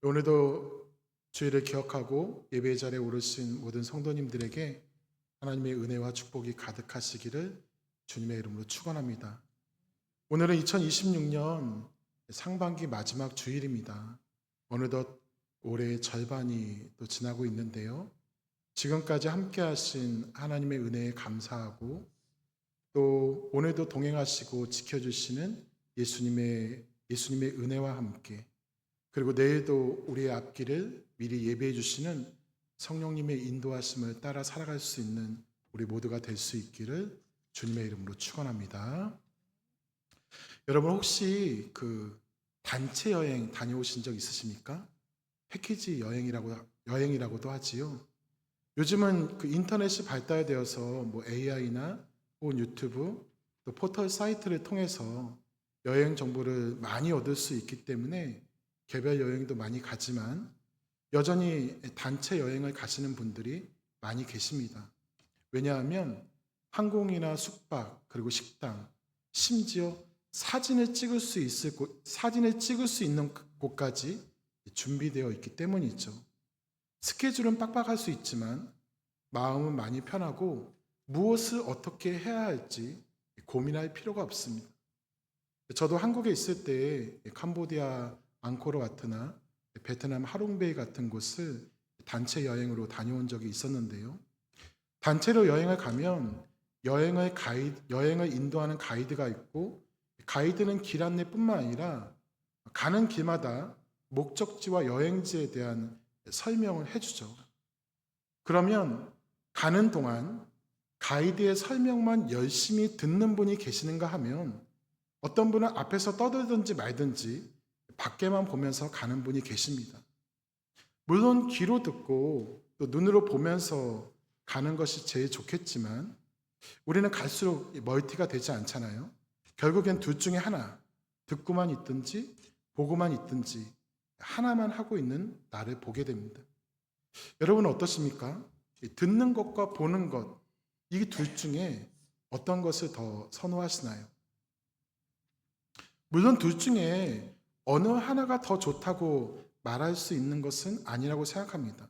오늘도 주일을 기억하고 예배의 자리에 오르신 모든 성도님들에게 하나님의 은혜와 축복이 가득하시기를 주님의 이름으로 축원합니다. 오늘은 2026년 상반기 마지막 주일입니다. 어느덧 올해의 절반이 또 지나고 있는데요. 지금까지 함께 하신 하나님의 은혜에 감사하고 또 오늘도 동행하시고 지켜주시는 예수님의 은혜와 함께 그리고 내일도 우리의 앞길을 미리 예배해 주시는 성령님의 인도하심을 따라 살아갈 수 있는 우리 모두가 될 수 있기를 주님의 이름으로 축원합니다. 여러분 혹시 단체 여행 다녀오신 적 있으십니까? 패키지 여행이라고도 하지요. 요즘은 인터넷이 발달되어서 AI나 혹은 유튜브 또 포털 사이트를 통해서 여행 정보를 많이 얻을 수 있기 때문에 개별 여행도 많이 가지만 여전히 단체 여행을 가시는 분들이 많이 계십니다. 왜냐하면 항공이나 숙박 그리고 식당 심지어 사진을 찍을 수 있는 곳까지 준비되어 있기 때문이죠. 스케줄은 빡빡할 수 있지만 마음은 많이 편하고 무엇을 어떻게 해야 할지 고민할 필요가 없습니다. 저도 한국에 있을 때 캄보디아 앙코르와트나 베트남 하롱베이 같은 곳을 단체 여행으로 다녀온 적이 있었는데요. 단체로 여행을 가면 여행을 인도하는 가이드가 있고 가이드는 길 안내뿐만 아니라 가는 길마다 목적지와 여행지에 대한 설명을 해주죠. 그러면 가는 동안 가이드의 설명만 열심히 듣는 분이 계시는가 하면 어떤 분은 앞에서 떠들든지 말든지 밖에만 보면서 가는 분이 계십니다. 물론 귀로 듣고 또 눈으로 보면서 가는 것이 제일 좋겠지만 우리는 갈수록 멀티가 되지 않잖아요. 결국엔 둘 중에 하나, 듣고만 있든지 보고만 있든지 하나만 하고 있는 나를 보게 됩니다. 여러분은 어떠십니까? 듣는 것과 보는 것, 이 둘 중에 어떤 것을 더 선호하시나요? 물론 둘 중에 어느 하나가 더 좋다고 말할 수 있는 것은 아니라고 생각합니다.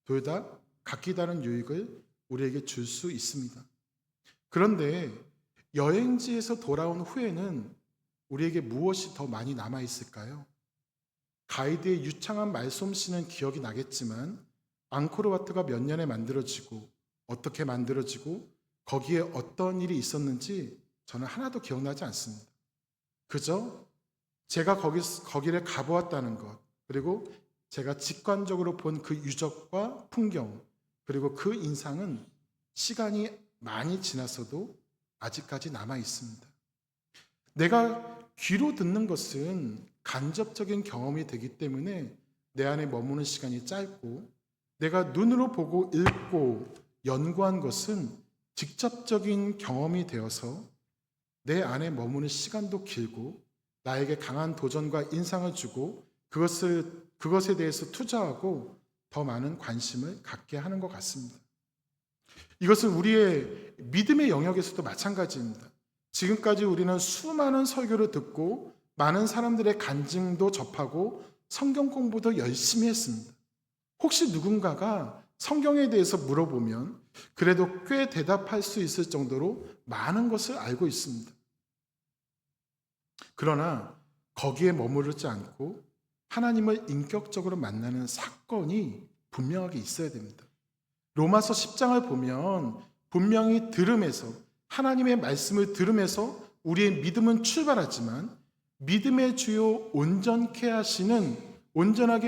둘 다 각기 다른 유익을 우리에게 줄 수 있습니다. 그런데 여행지에서 돌아온 후에는 우리에게 무엇이 더 많이 남아 있을까요? 가이드의 유창한 말솜씨는 기억이 나겠지만 앙코르와트가 몇 년에 만들어지고 어떻게 만들어지고 거기에 어떤 일이 있었는지 저는 하나도 기억나지 않습니다. 그저 제가 거기를 가보았다는 것, 그리고 제가 직관적으로 본 그 유적과 풍경, 그리고 그 인상은 시간이 많이 지났어도 아직까지 남아 있습니다. 내가 귀로 듣는 것은 간접적인 경험이 되기 때문에 내 안에 머무는 시간이 짧고, 내가 눈으로 보고 읽고 연구한 것은 직접적인 경험이 되어서 내 안에 머무는 시간도 길고 나에게 강한 도전과 인상을 주고 그것에 대해서 투자하고 더 많은 관심을 갖게 하는 것 같습니다. 이것은 우리의 믿음의 영역에서도 마찬가지입니다. 지금까지 우리는 수많은 설교를 듣고 많은 사람들의 간증도 접하고 성경 공부도 열심히 했습니다. 혹시 누군가가 성경에 대해서 물어보면 그래도 꽤 대답할 수 있을 정도로 많은 것을 알고 있습니다. 그러나 거기에 머무르지 않고 하나님을 인격적으로 만나는 사건이 분명하게 있어야 됩니다. 로마서 10장을 보면 분명히 하나님의 말씀을 들음에서 우리의 믿음은 출발하지만 믿음의 주요 온전하게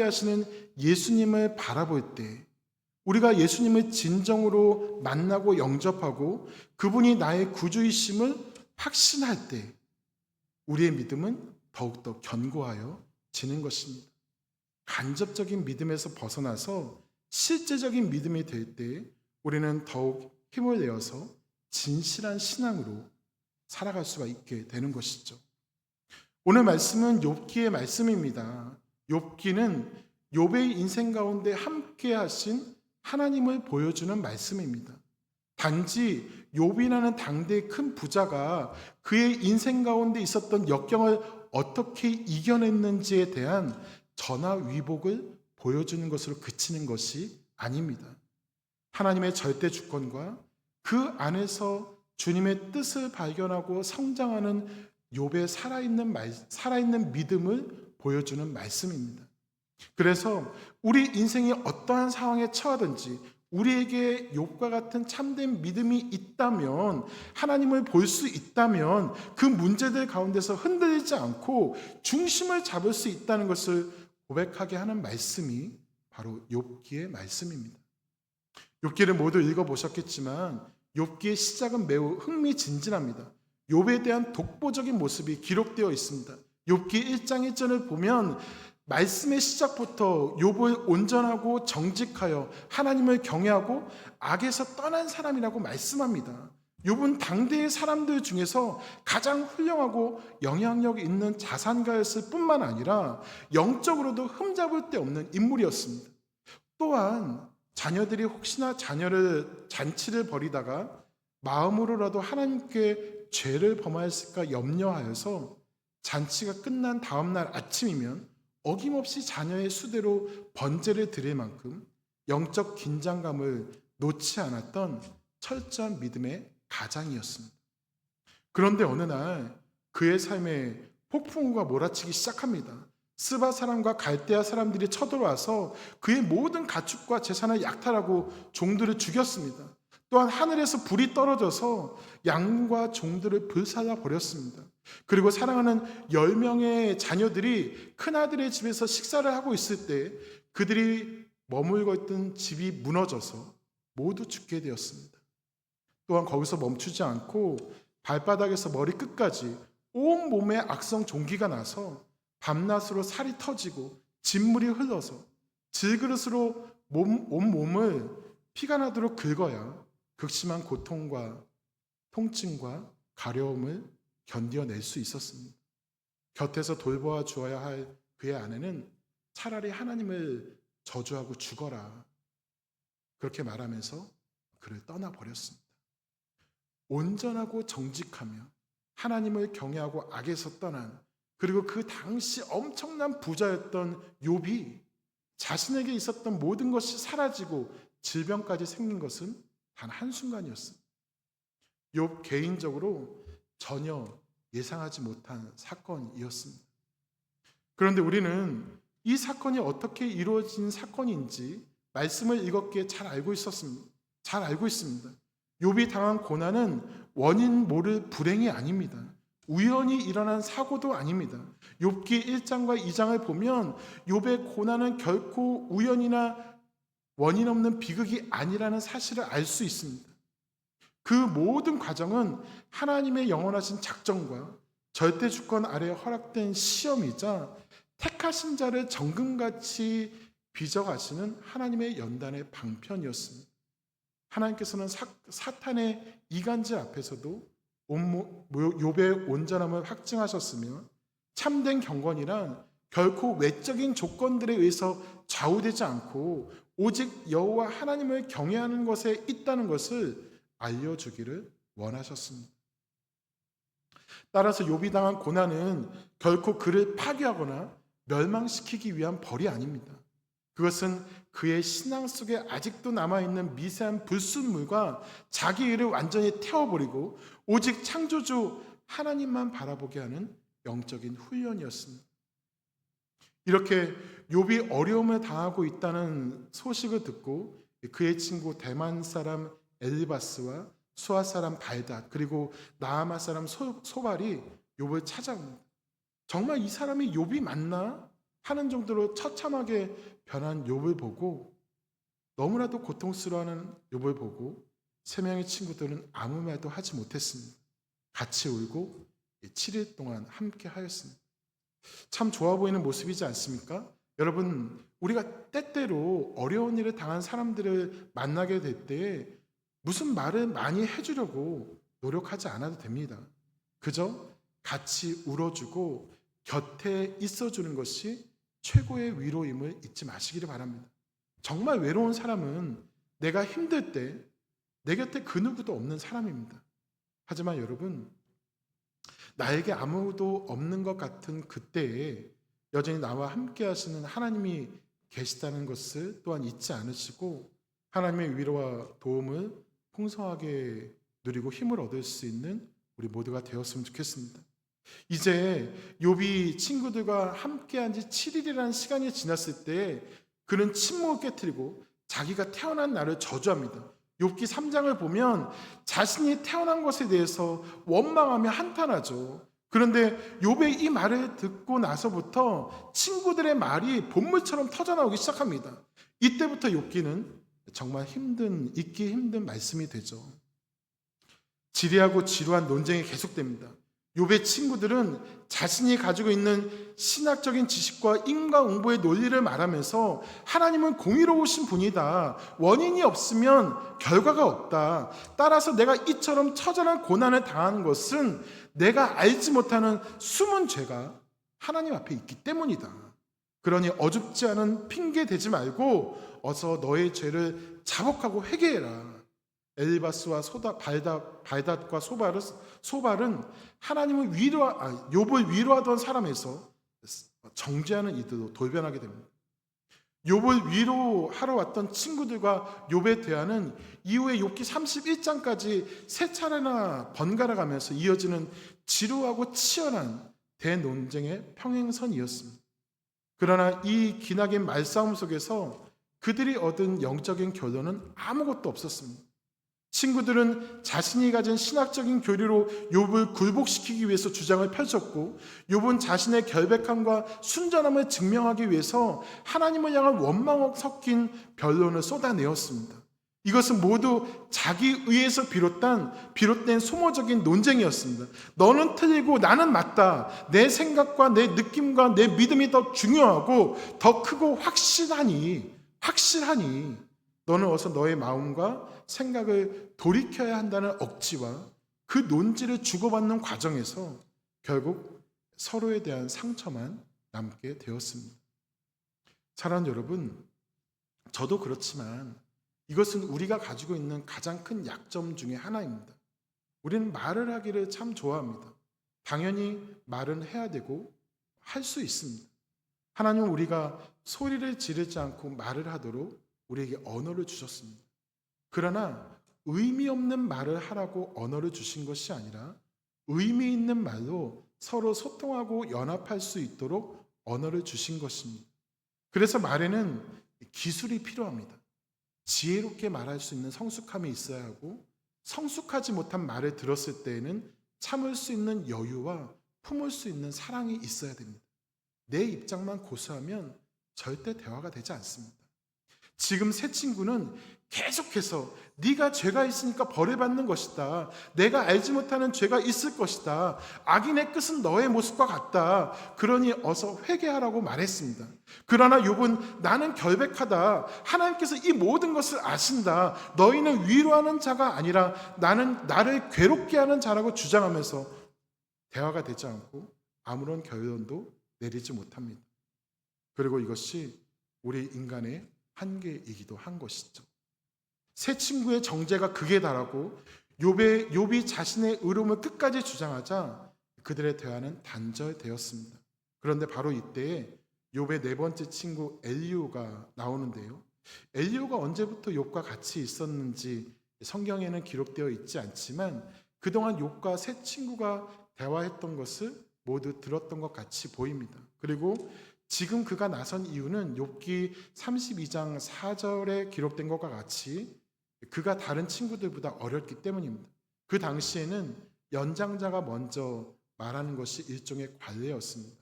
하시는 예수님을 바라볼 때 우리가 예수님을 진정으로 만나고 영접하고 그분이 나의 구주이심을 확신할 때 우리의 믿음은 더욱더 견고하여지는 것입니다. 간접적인 믿음에서 벗어나서 실제적인 믿음이 될 때 우리는 더욱 힘을 내어서 진실한 신앙으로 살아갈 수가 있게 되는 것이죠. 오늘 말씀은 욥기의 말씀입니다. 욥기는 욥의 인생 가운데 함께 하신 하나님을 보여주는 말씀입니다. 단지 욥이라는 당대의 큰 부자가 그의 인생 가운데 있었던 역경을 어떻게 이겨냈는지에 대한 전화위복을 보여주는 것으로 그치는 것이 아닙니다. 하나님의 절대 주권과 그 안에서 주님의 뜻을 발견하고 성장하는 욥의 살아있는 믿음을 보여주는 말씀입니다. 그래서 우리 인생이 어떠한 상황에 처하든지 우리에게 욥과 같은 참된 믿음이 있다면, 하나님을 볼 수 있다면 그 문제들 가운데서 흔들리지 않고 중심을 잡을 수 있다는 것을 고백하게 하는 말씀이 바로 욥기의 말씀입니다. 욥기를 모두 읽어보셨겠지만 욥기의 시작은 매우 흥미진진합니다. 욥에 대한 독보적인 모습이 기록되어 있습니다. 욥기 1장 1절을 보면 말씀의 시작부터 욥을 온전하고 정직하여 하나님을 경외하고 악에서 떠난 사람이라고 말씀합니다. 욥은 당대의 사람들 중에서 가장 훌륭하고 영향력 있는 자산가였을 뿐만 아니라 영적으로도 흠잡을 데 없는 인물이었습니다. 또한 자녀들이 혹시나 잔치를 벌이다가 마음으로라도 하나님께 죄를 범하였을까 염려하여서 잔치가 끝난 다음 날 아침이면 어김없이 자녀의 수대로 번제를 드릴 만큼 영적 긴장감을 놓지 않았던 철저한 믿음의 가장이었습니다. 그런데 어느 날 그의 삶에 폭풍우가 몰아치기 시작합니다. 스바 사람과 갈대아 사람들이 쳐들어와서 그의 모든 가축과 재산을 약탈하고 종들을 죽였습니다. 또한 하늘에서 불이 떨어져서 양과 종들을 불살라 버렸습니다. 그리고 사랑하는 10명의 자녀들이 큰아들의 집에서 식사를 하고 있을 때 그들이 머물고 있던 집이 무너져서 모두 죽게 되었습니다. 또한 거기서 멈추지 않고 발바닥에서 머리끝까지 온 몸에 악성 종기가 나서 밤낮으로 살이 터지고 진물이 흘러서 질그릇으로 온 몸을 피가 나도록 긁어야 극심한 고통과 통증과 가려움을 견뎌낼 수 있었습니다. 곁에서 돌보아 주어야 할 그의 아내는 차라리 하나님을 저주하고 죽어라, 그렇게 말하면서 그를 떠나버렸습니다. 온전하고 정직하며 하나님을 경외하고 악에서 떠난, 그리고 그 당시 엄청난 부자였던 욥이 자신에게 있었던 모든 것이 사라지고 질병까지 생긴 것은 단 한순간이었습니다. 욥 개인적으로 전혀 예상하지 못한 사건이었습니다. 그런데 우리는 이 사건이 어떻게 이루어진 사건인지 말씀을 읽었기에 잘 알고 있습니다. 욥이 당한 고난은 원인 모를 불행이 아닙니다. 우연히 일어난 사고도 아닙니다. 욥기 1장과 2장을 보면 욥의 고난은 결코 우연이나 원인 없는 비극이 아니라는 사실을 알 수 있습니다. 그 모든 과정은 하나님의 영원하신 작정과 절대 주권 아래 허락된 시험이자 택하신 자를 정금같이 빚어가시는 하나님의 연단의 방편이었습니다. 하나님께서는 사탄의 이간질 앞에서도 욥의 온전함을 확증하셨으며, 참된 경건이란 결코 외적인 조건들에 의해서 좌우되지 않고 오직 여호와 하나님을 경외하는 것에 있다는 것을 알려주기를 원하셨습니다. 따라서 욥이 당한 고난은 결코 그를 파괴하거나 멸망시키기 위한 벌이 아닙니다. 그것은 그의 신앙 속에 아직도 남아있는 미세한 불순물과 자기 일을 완전히 태워버리고 오직 창조주 하나님만 바라보게 하는 영적인 훈련이었습니다. 이렇게 욥이 어려움을 당하고 있다는 소식을 듣고 그의 친구 대만 사람 엘리바스와 수아 사람 발닷, 그리고 나아마 사람 소발이 욥을 찾아옵니다. 정말 이 사람이 욥이 맞나 하는 정도로 처참하게 변한 욥을 보고, 너무나도 고통스러워하는 욥을 보고 세 명의 친구들은 아무 말도 하지 못했습니다. 같이 울고 7일 동안 함께 하였습니다. 참 좋아 보이는 모습이지 않습니까? 여러분, 우리가 때때로 어려운 일을 당한 사람들을 만나게 될 때에 무슨 말을 많이 해주려고 노력하지 않아도 됩니다. 그저 같이 울어주고 곁에 있어주는 것이 최고의 위로임을 잊지 마시기를 바랍니다. 정말 외로운 사람은 내가 힘들 때 내 곁에 그 누구도 없는 사람입니다. 하지만 여러분, 나에게 아무도 없는 것 같은 그때에 여전히 나와 함께 하시는 하나님이 계시다는 것을 또한 잊지 않으시고 하나님의 위로와 도움을 풍성하게 누리고 힘을 얻을 수 있는 우리 모두가 되었으면 좋겠습니다. 이제 욥이 친구들과 함께한 지 7일이라는 시간이 지났을 때 그는 침묵을 깨뜨리고 자기가 태어난 날을 저주합니다. 욥기 3장을 보면 자신이 태어난 것에 대해서 원망하며 한탄하죠. 그런데 욥의 이 말을 듣고 나서부터 친구들의 말이 본물처럼 터져나오기 시작합니다. 이때부터 욥기는 정말 읽기 힘든 말씀이 되죠. 지리하고 지루한 논쟁이 계속됩니다. 욥의 친구들은 자신이 가지고 있는 신학적인 지식과 인과응보의 논리를 말하면서 하나님은 공의로우신 분이다. 원인이 없으면 결과가 없다. 따라서 내가 이처럼 처절한 고난을 당하는 것은 내가 알지 못하는 숨은 죄가 하나님 앞에 있기 때문이다. 그러니 어줍지 않은 핑계 대지 말고 어서 너의 죄를 자복하고 회개해라. 엘리바스와 발닷과 소발은 하나님을 욥을 위로하던 사람에서 정죄하는 이들로 돌변하게 됩니다. 욥을 위로하러 왔던 친구들과 욥의 대화는 이후에 욥기 31장까지 세 차례나 번갈아 가면서 이어지는 지루하고 치열한 대논쟁의 평행선이었습니다. 그러나 이 기나긴 말싸움 속에서 그들이 얻은 영적인 결론은 아무것도 없었습니다. 친구들은 자신이 가진 신학적인 교리로 욥을 굴복시키기 위해서 주장을 펼쳤고 욥은 자신의 결백함과 순전함을 증명하기 위해서 하나님을 향한 원망 섞인 변론을 쏟아내었습니다. 이것은 모두 자기 의에서 비롯된 소모적인 논쟁이었습니다. 너는 틀리고 나는 맞다. 내 생각과 내 느낌과 내 믿음이 더 중요하고 더 크고 확실하니 너는 어서 너의 마음과 생각을 돌이켜야 한다는 억지와 그 논지를 주고받는 과정에서 결국 서로에 대한 상처만 남게 되었습니다. 사랑하는 여러분, 저도 그렇지만 이것은 우리가 가지고 있는 가장 큰 약점 중에 하나입니다. 우리는 말을 하기를 참 좋아합니다. 당연히 말은 해야 되고 할 수 있습니다. 하나님은 우리가 소리를 지르지 않고 말을 하도록 우리에게 언어를 주셨습니다. 그러나 의미 없는 말을 하라고 언어를 주신 것이 아니라 의미 있는 말로 서로 소통하고 연합할 수 있도록 언어를 주신 것입니다. 그래서 말에는 기술이 필요합니다. 지혜롭게 말할 수 있는 성숙함이 있어야 하고 성숙하지 못한 말을 들었을 때에는 참을 수 있는 여유와 품을 수 있는 사랑이 있어야 됩니다. 내 입장만 고수하면 절대 대화가 되지 않습니다. 지금 새 친구는 계속해서 네가 죄가 있으니까 벌을 받는 것이다. 내가 알지 못하는 죄가 있을 것이다. 악인의 끝은 너의 모습과 같다. 그러니 어서 회개하라고 말했습니다. 그러나 욥은 나는 결백하다. 하나님께서 이 모든 것을 아신다. 너희는 위로하는 자가 아니라 나는 나를 괴롭게 하는 자라고 주장하면서 대화가 되지 않고 아무런 결론도 내리지 못합니다. 그리고 이것이 우리 인간의 한계이기도 한 것이죠. 새 친구의 정죄가 극에 달하고 욥이 자신의 의로움을 끝까지 주장하자 그들의 대화는 단절되었습니다. 그런데 바로 이때에 욥의 네 번째 친구 엘리후가 나오는데요. 엘리후가 언제부터 욥과 같이 있었는지 성경에는 기록되어 있지 않지만 그동안 욥과 새 친구가 대화했던 것을 모두 들었던 것 같이 보입니다. 그리고 지금 그가 나선 이유는 욥기 32장 4절에 기록된 것과 같이 그가 다른 친구들보다 어렸기 때문입니다. 그 당시에는 연장자가 먼저 말하는 것이 일종의 관례였습니다.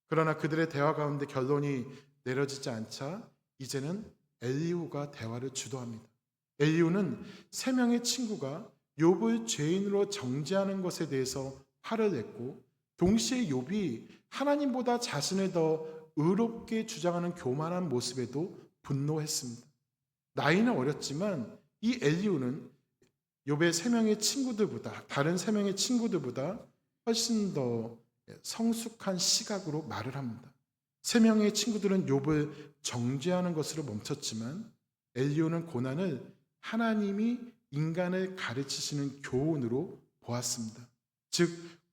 그러나 그들의 대화 가운데 결론이 내려지지 않자 이제는 엘리후가 대화를 주도합니다. 엘리후는 세 명의 친구가 욥을 죄인으로 정죄하는 것에 대해서 화를 냈고 동시에 욥이 하나님보다 자신을 더 의롭게 주장하는 교만한 모습에도 분노했습니다. 나이는 어렸지만 이 엘리후는 욥의 다른 세 명의 친구들보다 훨씬 더 성숙한 시각으로 말을 합니다. 세 명의 친구들은 욥을 정죄하는 것으로 멈췄지만 엘리후는 고난을 하나님이 인간을 가르치시는 교훈으로 보았습니다. 즉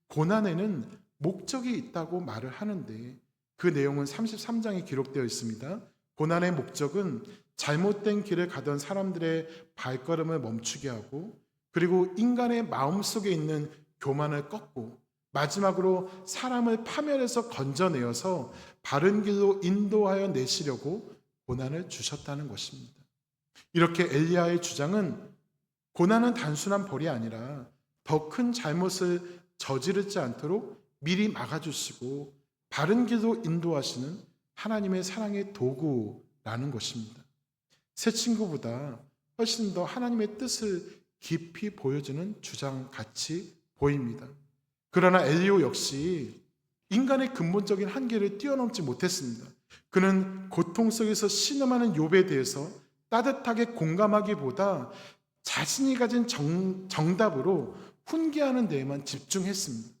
고난에는 목적이 있다고 말을 하는데 그 내용은 33장에 기록되어 있습니다. 고난의 목적은 잘못된 길을 가던 사람들의 발걸음을 멈추게 하고, 그리고 인간의 마음속에 있는 교만을 꺾고, 마지막으로 사람을 파멸해서 건져내어서 바른 길로 인도하여 내시려고 고난을 주셨다는 것입니다. 이렇게 엘리야의 주장은 고난은 단순한 벌이 아니라 더 큰 잘못을 저지르지 않도록 미리 막아주시고 바른 길로 인도하시는 하나님의 사랑의 도구라는 것입니다. 새 친구보다 훨씬 더 하나님의 뜻을 깊이 보여주는 주장같이 보입니다. 그러나 엘리야 역시 인간의 근본적인 한계를 뛰어넘지 못했습니다. 그는 고통 속에서 신음하는 욥에 대해서 따뜻하게 공감하기보다 자신이 가진 정답으로 훈계하는 데에만 집중했습니다.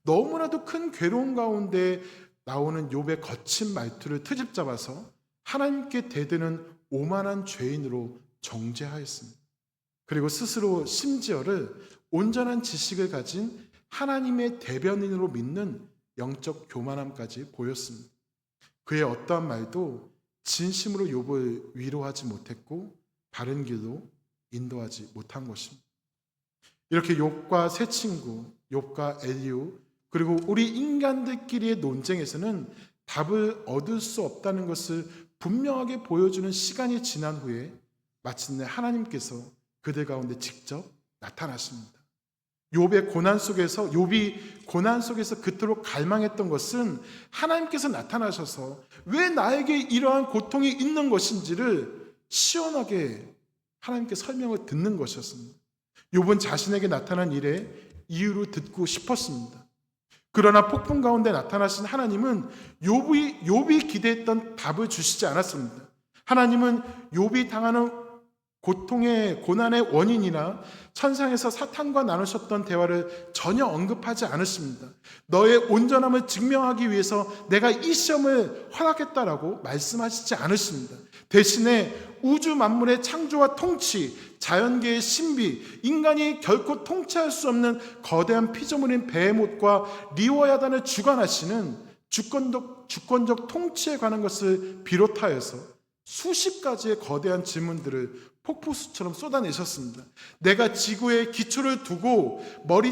너무나도 큰 괴로움 가운데 나오는 욥의 거친 말투를 트집 잡아서 하나님께 대드는 오만한 죄인으로 정죄하였습니다. 그리고 스스로 심지어를 온전한 지식을 가진 하나님의 대변인으로 믿는 영적 교만함까지 보였습니다. 그의 어떠한 말도 진심으로 욥을 위로하지 못했고 바른 길로 인도하지 못한 것입니다. 이렇게 욥과 새 친구, 욥과 엘리후, 그리고 우리 인간들끼리의 논쟁에서는 답을 얻을 수 없다는 것을 분명하게 보여주는 시간이 지난 후에 마침내 하나님께서 그들 가운데 직접 나타나십니다. 욥이 고난 속에서 그토록 갈망했던 것은 하나님께서 나타나셔서 왜 나에게 이러한 고통이 있는 것인지를 시원하게 하나님께 설명을 듣는 것이었습니다. 욥은 자신에게 나타난 일의 이유를 듣고 싶었습니다. 그러나 폭풍 가운데 나타나신 하나님은 욥이 기대했던 답을 주시지 않았습니다. 하나님은 욥이 당하는 고난의 원인이나 천상에서 사탄과 나누셨던 대화를 전혀 언급하지 않으십니다. 너의 온전함을 증명하기 위해서 내가 이 시험을 허락했다라고 말씀하시지 않으십니다. 대신에 우주 만물의 창조와 통치, 자연계의 신비, 인간이 결코 통치할 수 없는 거대한 피조물인 베헤못과 리워야단을 주관하시는 주권적 통치에 관한 것을 비롯하여서 수십 가지의 거대한 질문들을 폭포수처럼 쏟아내셨습니다. 내가 지구에 기초를 두고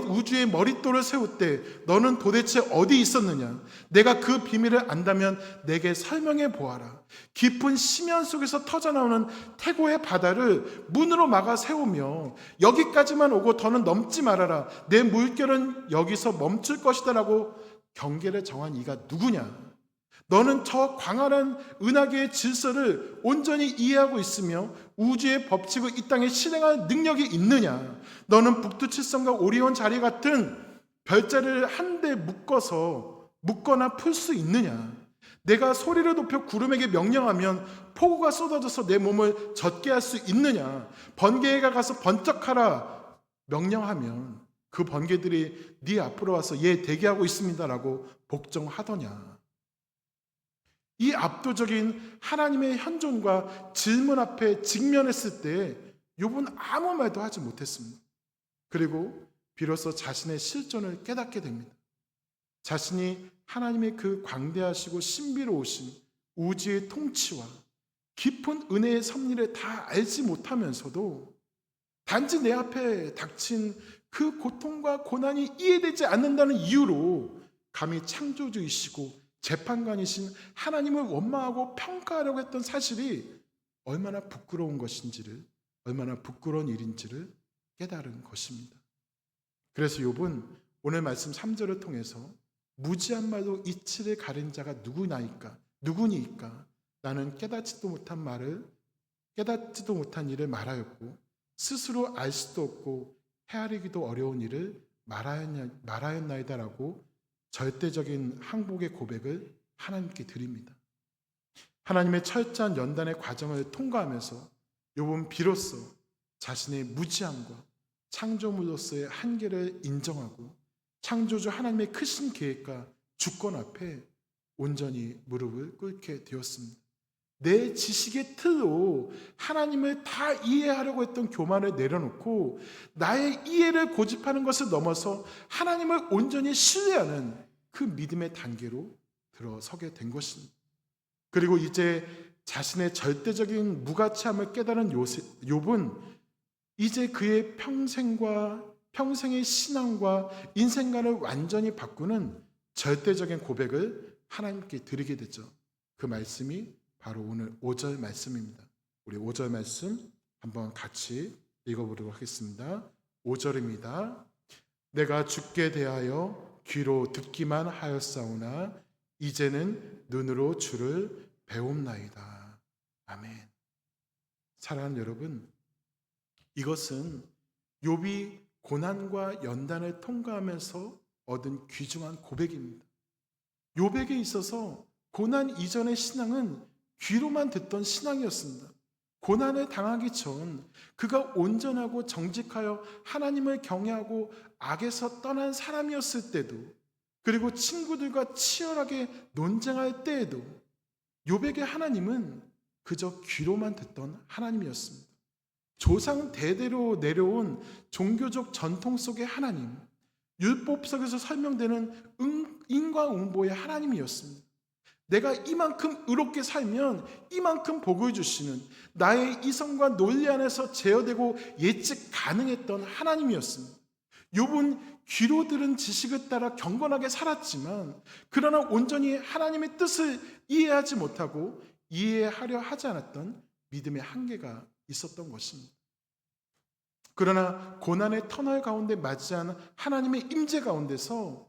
우주의 머릿돌을 세울 때 너는 도대체 어디 있었느냐? 내가 그 비밀을 안다면 내게 설명해 보아라. 깊은 심연 속에서 터져나오는 태고의 바다를 문으로 막아 세우며 여기까지만 오고 더는 넘지 말아라. 내 물결은 여기서 멈출 것이다 라고 경계를 정한 이가 누구냐? 너는 저 광활한 은하계의 질서를 온전히 이해하고 있으며 우주의 법칙을 이 땅에 실행할 능력이 있느냐? 너는 북두칠성과 오리온 자리 같은 별자리를 한데 묶거나 풀 수 있느냐? 내가 소리를 높여 구름에게 명령하면 폭우가 쏟아져서 내 몸을 젖게 할 수 있느냐? 번개가 가서 번쩍하라 명령하면 그 번개들이 네 앞으로 와서 얘 대기하고 있습니다라고 복종하더냐? 이 압도적인 하나님의 현존과 질문 앞에 직면했을 때 욥은 아무 말도 하지 못했습니다. 그리고 비로소 자신의 실존을 깨닫게 됩니다. 자신이 하나님의 그 광대하시고 신비로우신 우주의 통치와 깊은 은혜의 섭리를 다 알지 못하면서도 단지 내 앞에 닥친 그 고통과 고난이 이해되지 않는다는 이유로 감히 창조주이시고 재판관이신 하나님을 원망하고 평가하려고 했던 사실이 얼마나 부끄러운 것인지를, 얼마나 부끄러운 일인지를 깨달은 것입니다. 그래서 욥은 오늘 말씀 3절을 통해서 무지한 말로 이치를 가린 자가 누구니이까? 나는 깨닫지도 못한 일을 말하였고 스스로 알 수도 없고 헤아리기도 어려운 일을 말하였나이다라고 절대적인 항복의 고백을 하나님께 드립니다. 하나님의 철저한 연단의 과정을 통과하면서 욥은 비로소 자신의 무지함과 창조물로서의 한계를 인정하고 창조주 하나님의 크신 계획과 주권 앞에 온전히 무릎을 꿇게 되었습니다. 내 지식의 틀로 하나님을 다 이해하려고 했던 교만을 내려놓고 나의 이해를 고집하는 것을 넘어서 하나님을 온전히 신뢰하는 그 믿음의 단계로 들어서게 된 것입니다. 그리고 이제 자신의 절대적인 무가치함을 깨달은 욥은 이제 그의 평생의 신앙과 인생관을 완전히 바꾸는 절대적인 고백을 하나님께 드리게 되죠. 그 말씀이 바로 오늘 5절 말씀입니다. 우리 5절 말씀 한번 같이 읽어보도록 하겠습니다. 5절입니다. 내가 주께 대하여 귀로 듣기만 하였사오나 이제는 눈으로 주를 배움나이다. 아멘. 사랑하는 여러분, 이것은 욥이 고난과 연단을 통과하면서 얻은 귀중한 고백입니다. 욥에게 있어서 고난 이전의 신앙은 귀로만 듣던 신앙이었습니다. 고난을 당하기 전 그가 온전하고 정직하여 하나님을 경외하고 악에서 떠난 사람이었을 때도, 그리고 친구들과 치열하게 논쟁할 때에도 욥에게 하나님은 그저 귀로만 듣던 하나님이었습니다. 조상 대대로 내려온 종교적 전통 속의 하나님, 율법석에서 설명되는 인과응보의 하나님이었습니다. 내가 이만큼 의롭게 살면 이만큼 복을 주시는, 나의 이성과 논리 안에서 제어되고 예측 가능했던 하나님이었습니다. 욥은 귀로 들은 지식을 따라 경건하게 살았지만, 그러나 온전히 하나님의 뜻을 이해하지 못하고 이해하려 하지 않았던 믿음의 한계가 있었던 것입니다. 그러나 고난의 터널 가운데 맞이한 하나님의 임재 가운데서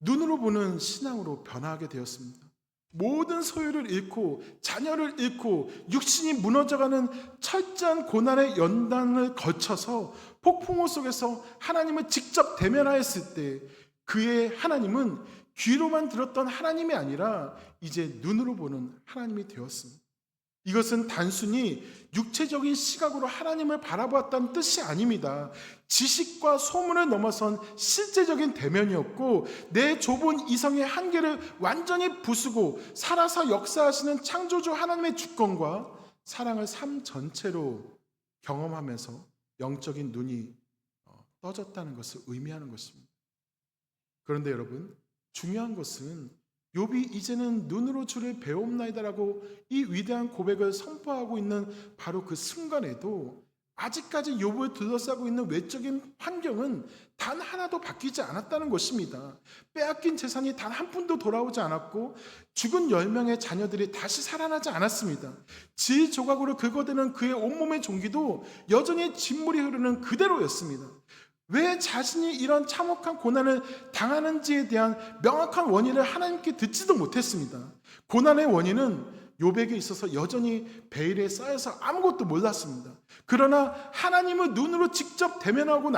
눈으로 보는 신앙으로 변화하게 되었습니다. 모든 소유를 잃고 자녀를 잃고 육신이 무너져가는 철저한 고난의 연단을 거쳐서 폭풍우 속에서 하나님을 직접 대면하였을 때 그의 하나님은 귀로만 들었던 하나님이 아니라 이제 눈으로 보는 하나님이 되었습니다. 이것은 단순히 육체적인 시각으로 하나님을 바라보았다는 뜻이 아닙니다. 지식과 소문을 넘어선 실제적인 대면이었고, 내 좁은 이성의 한계를 완전히 부수고 살아서 역사하시는 창조주 하나님의 주권과 사랑을 삶 전체로 경험하면서 영적인 눈이 떠졌다는 것을 의미하는 것입니다. 그런데 여러분, 중요한 것은 욥이 이제는 눈으로 주를 배움나이다라고 이 위대한 고백을 선포하고 있는 바로 그 순간에도 아직까지 욥을 둘러싸고 있는 외적인 환경은 단 하나도 바뀌지 않았다는 것입니다. 빼앗긴 재산이 단 한 푼도 돌아오지 않았고, 죽은 10명의 자녀들이 다시 살아나지 않았습니다. 질 조각으로 긁어대는 그의 온몸의 종기도 여전히 진물이 흐르는 그대로였습니다. 왜 자신이 이런 참혹한 고난을 당하는지에 대한 명확한 원인을 하나님께 듣지도 못했습니다. 고난의 원인은 욥에게 있어서 여전히 베일에 쌓여서 아무것도 몰랐습니다. 그러나 하나님을 눈으로 직접 대면하고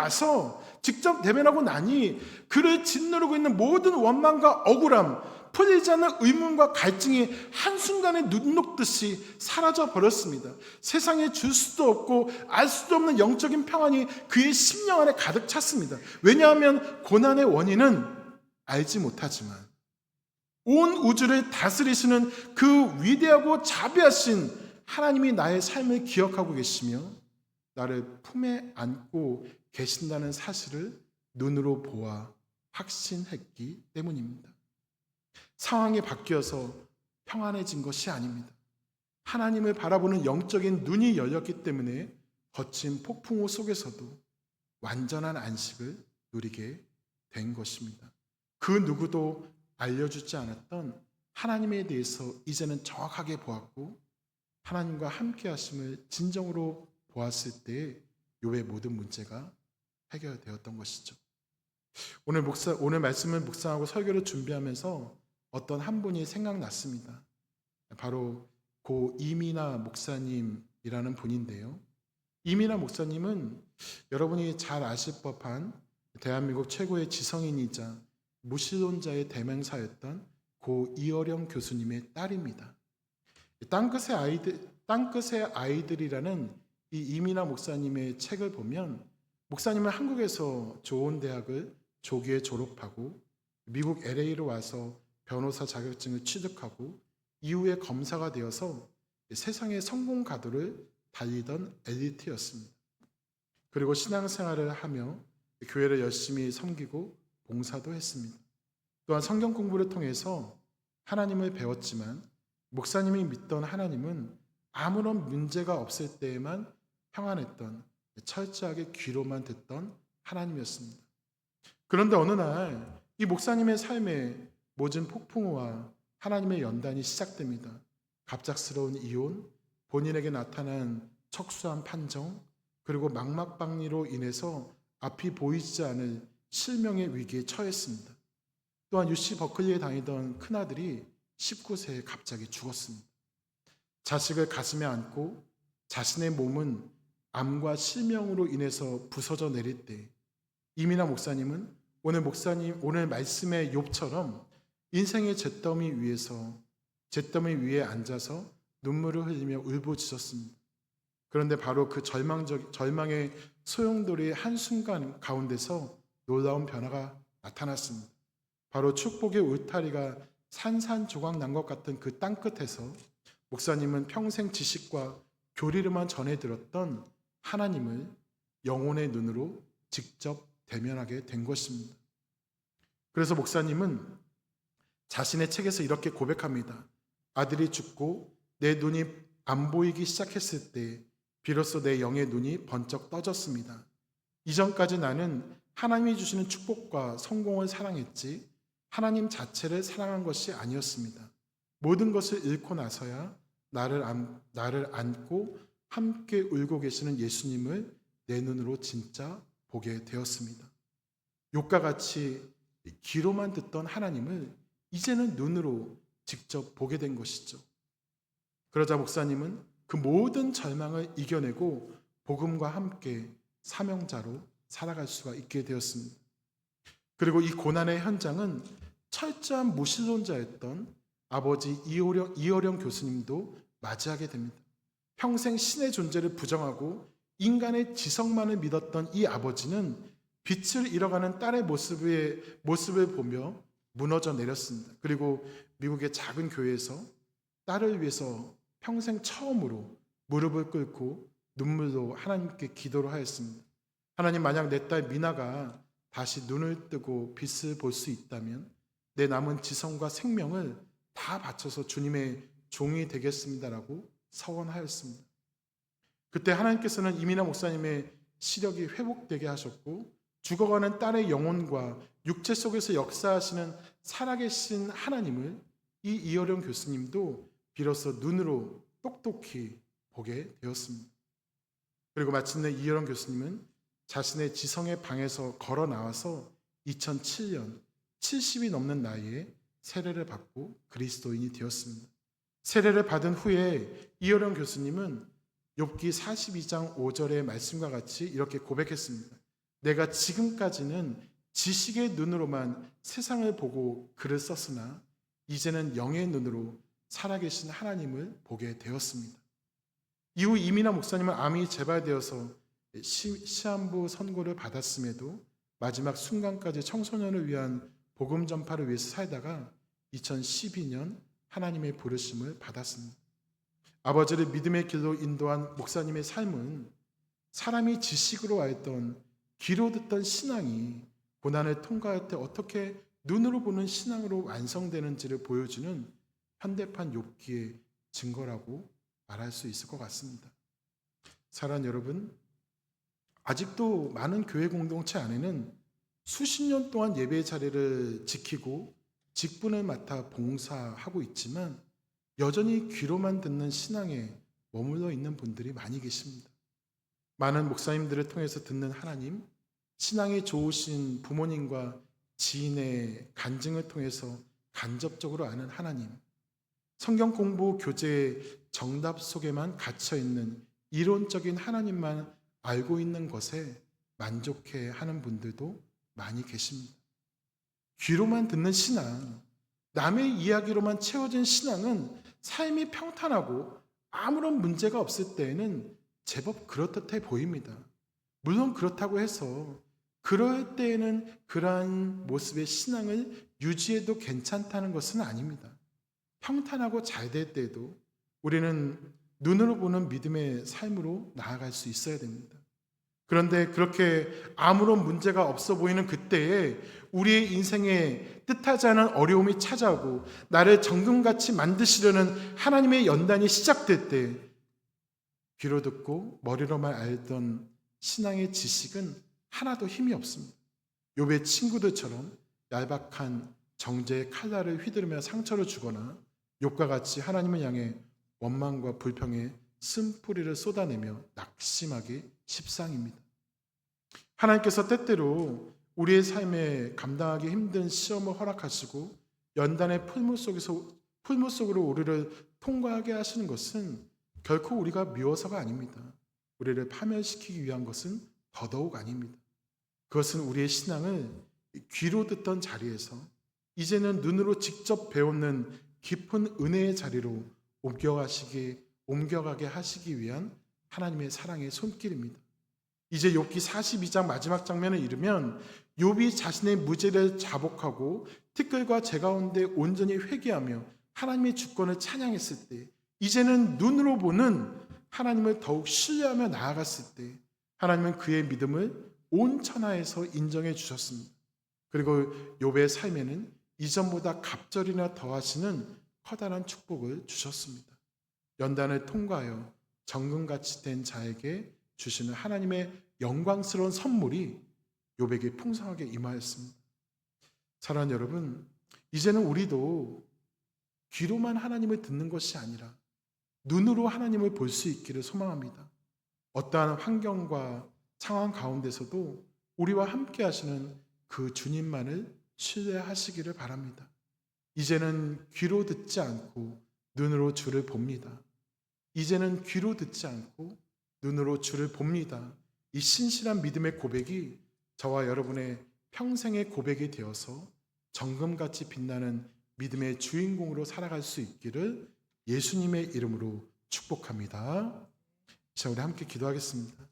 나니 그를 짓누르고 있는 모든 원망과 억울함, 풀리지 않는 의문과 갈증이 한순간에 눈 녹듯이 사라져 버렸습니다. 세상에 줄 수도 없고 알 수도 없는 영적인 평안이 그의 심령 안에 가득 찼습니다. 왜냐하면 고난의 원인은 알지 못하지만 온 우주를 다스리시는 그 위대하고 자비하신 하나님이 나의 삶을 기억하고 계시며 나를 품에 안고 계신다는 사실을 눈으로 보아 확신했기 때문입니다. 상황이 바뀌어서 평안해진 것이 아닙니다. 하나님을 바라보는 영적인 눈이 열렸기 때문에 거친 폭풍우 속에서도 완전한 안식을 누리게 된 것입니다. 그 누구도 알려주지 않았던 하나님에 대해서 이제는 정확하게 보았고, 하나님과 함께 하심을 진정으로 보았을 때 욥의 모든 문제가 해결되었던 것이죠. 오늘 말씀을 묵상하고 설교를 준비하면서 어떤 한 분이 생각났습니다. 바로 고 이민아 목사님이라는 분인데요. 이민아 목사님은 여러분이 잘 아실 법한 대한민국 최고의 지성인이자 무신론자의 대명사였던 고 이어령 교수님의 딸입니다. 땅끝의 아이들이라는 이 이민아 목사님의 책을 보면, 목사님은 한국에서 좋은 대학을 조기에 졸업하고 미국 LA로 와서 변호사 자격증을 취득하고 이후에 검사가 되어서 세상의 성공 가도를 달리던 엘리트였습니다. 그리고 신앙생활을 하며 교회를 열심히 섬기고 봉사도 했습니다. 또한 성경 공부를 통해서 하나님을 배웠지만 목사님이 믿던 하나님은 아무런 문제가 없을 때에만 평안했던, 철저하게 귀로만 듣던 하나님이었습니다. 그런데 어느 날 이 목사님의 삶에 모진 폭풍우와 하나님의 연단이 시작됩니다. 갑작스러운 이혼, 본인에게 나타난 척수한 판정, 그리고 망막박리로 인해서 앞이 보이지 않을 실명의 위기에 처했습니다. 또한 UC 버클리에 다니던 큰아들이 19세에 갑자기 죽었습니다. 자식을 가슴에 안고 자신의 몸은 암과 실명으로 인해서 부서져 내릴 때 이민아 목사님은 오늘 말씀의 욥처럼 인생의 잿더미 위에 앉아서 눈물을 흘리며 울부짖었습니다. 그런데 바로 그 절망의 소용돌이의 한순간 가운데서 놀라운 변화가 나타났습니다. 바로 축복의 울타리가 산산조각 난 것 같은 그 땅끝에서 목사님은 평생 지식과 교리로만 전해 들었던 하나님을 영혼의 눈으로 직접 대면하게 된 것입니다. 그래서 목사님은 자신의 책에서 이렇게 고백합니다. 아들이 죽고 내 눈이 안 보이기 시작했을 때 비로소 내 영의 눈이 번쩍 떠졌습니다. 이전까지 나는 하나님이 주시는 축복과 성공을 사랑했지 하나님 자체를 사랑한 것이 아니었습니다. 모든 것을 잃고 나서야 나를 안고 함께 울고 계시는 예수님을 내 눈으로 진짜 보게 되었습니다. 욥과 같이 귀로만 듣던 하나님을 이제는 눈으로 직접 보게 된 것이죠. 그러자 목사님은 그 모든 절망을 이겨내고 복음과 함께 사명자로 살아갈 수가 있게 되었습니다. 그리고 이 고난의 현장은 철저한 무신론자였던 아버지 이호령 교수님도 맞이하게 됩니다. 평생 신의 존재를 부정하고 인간의 지성만을 믿었던 이 아버지는 빛을 잃어가는 딸의 모습을 보며 무너져 내렸습니다. 그리고 미국의 작은 교회에서 딸을 위해서 평생 처음으로 무릎을 꿇고 눈물로 하나님께 기도를 하였습니다. 하나님, 만약 내 딸 미나가 다시 눈을 뜨고 빛을 볼 수 있다면 내 남은 지성과 생명을 다 바쳐서 주님의 종이 되겠습니다라고 서원하였습니다. 그때 하나님께서는 이민아 목사님의 시력이 회복되게 하셨고 죽어가는 딸의 영혼과 육체 속에서 역사하시는 살아계신 하나님을 이 이어령 교수님도 비로소 눈으로 똑똑히 보게 되었습니다. 그리고 마침내 이어령 교수님은 자신의 지성의 방에서 걸어 나와서 2007년 70이 넘는 나이에 세례를 받고 그리스도인이 되었습니다. 세례를 받은 후에 이어령 교수님은 욥기 42장 5절의 말씀과 같이 이렇게 고백했습니다. 내가 지금까지는 지식의 눈으로만 세상을 보고 글을 썼으나 이제는 영의 눈으로 살아계신 하나님을 보게 되었습니다. 이후 이민아 목사님은 암이 재발되어서 시한부 선고를 받았음에도 마지막 순간까지 청소년을 위한 복음 전파를 위해서 살다가 2012년 하나님의 부르심을 받았습니다. 아버지를 믿음의 길로 인도한 목사님의 삶은 사람이 지식으로 알던 귀로 듣던 신앙이 고난을 통과할 때 어떻게 눈으로 보는 신앙으로 완성되는지를 보여주는 현대판 욥기의 증거라고 말할 수 있을 것 같습니다. 사랑하는 여러분, 아직도 많은 교회 공동체 안에는 수십 년 동안 예배 자리를 지키고 직분을 맡아 봉사하고 있지만 여전히 귀로만 듣는 신앙에 머물러 있는 분들이 많이 계십니다. 많은 목사님들을 통해서 듣는 하나님, 신앙이 좋으신 부모님과 지인의 간증을 통해서 간접적으로 아는 하나님, 성경 공부 교재의 정답 속에만 갇혀있는 이론적인 하나님만 알고 있는 것에 만족해 하는 분들도 많이 계십니다. 귀로만 듣는 신앙, 남의 이야기로만 채워진 신앙은 삶이 평탄하고 아무런 문제가 없을 때에는 제법 그렇듯해 보입니다. 물론 그렇다고 해서 그럴 때에는 그러한 모습의 신앙을 유지해도 괜찮다는 것은 아닙니다. 평탄하고 잘 될 때도 우리는 눈으로 보는 믿음의 삶으로 나아갈 수 있어야 됩니다. 그런데 그렇게 아무런 문제가 없어 보이는 그때에 우리의 인생에 뜻하지 않은 어려움이 찾아오고 나를 정금같이 만드시려는 하나님의 연단이 시작될 때 귀로 듣고 머리로만 알던 신앙의 지식은 하나도 힘이 없습니다. 욥의 친구들처럼 얄박한 정죄의 칼날을 휘두르며 상처를 주거나 욥과 같이 하나님을 향해 원망과 불평의 쓴뿌리를 쏟아내며 낙심하기 십상입니다. 하나님께서 때때로 우리의 삶에 감당하기 힘든 시험을 허락하시고 연단의 풀물 속으로 우리를 통과하게 하시는 것은 결코 우리가 미워서가 아닙니다. 우리를 파멸시키기 위한 것은 더더욱 아닙니다. 그것은 우리의 신앙을 귀로 듣던 자리에서 이제는 눈으로 직접 배우는 깊은 은혜의 자리로 옮겨가게 하시기 위한 하나님의 사랑의 손길입니다. 이제 욥기 42장 마지막 장면을 이르면 욥이 자신의 무죄를 자복하고 티끌과 재 가운데 온전히 회개하며 하나님의 주권을 찬양했을 때, 이제는 눈으로 보는 하나님을 더욱 신뢰하며 나아갔을 때 하나님은 그의 믿음을 온 천하에서 인정해 주셨습니다. 그리고 욥의 삶에는 이전보다 갑절이나 더하시는 커다란 축복을 주셨습니다. 연단을 통과하여 정금같이 된 자에게 주시는 하나님의 영광스러운 선물이 욥에게 풍성하게 임하였습니다. 사랑하는 여러분, 이제는 우리도 귀로만 하나님을 듣는 것이 아니라 눈으로 하나님을 볼 수 있기를 소망합니다. 어떠한 환경과 상황 가운데서도 우리와 함께 하시는 그 주님만을 신뢰하시기를 바랍니다. 이제는 귀로 듣지 않고 눈으로 주를 봅니다. 이제는 귀로 듣지 않고 눈으로 주를 봅니다. 이 신실한 믿음의 고백이 저와 여러분의 평생의 고백이 되어서 정금같이 빛나는 믿음의 주인공으로 살아갈 수 있기를 예수님의 이름으로 축복합니다. 자, 우리 함께 기도하겠습니다.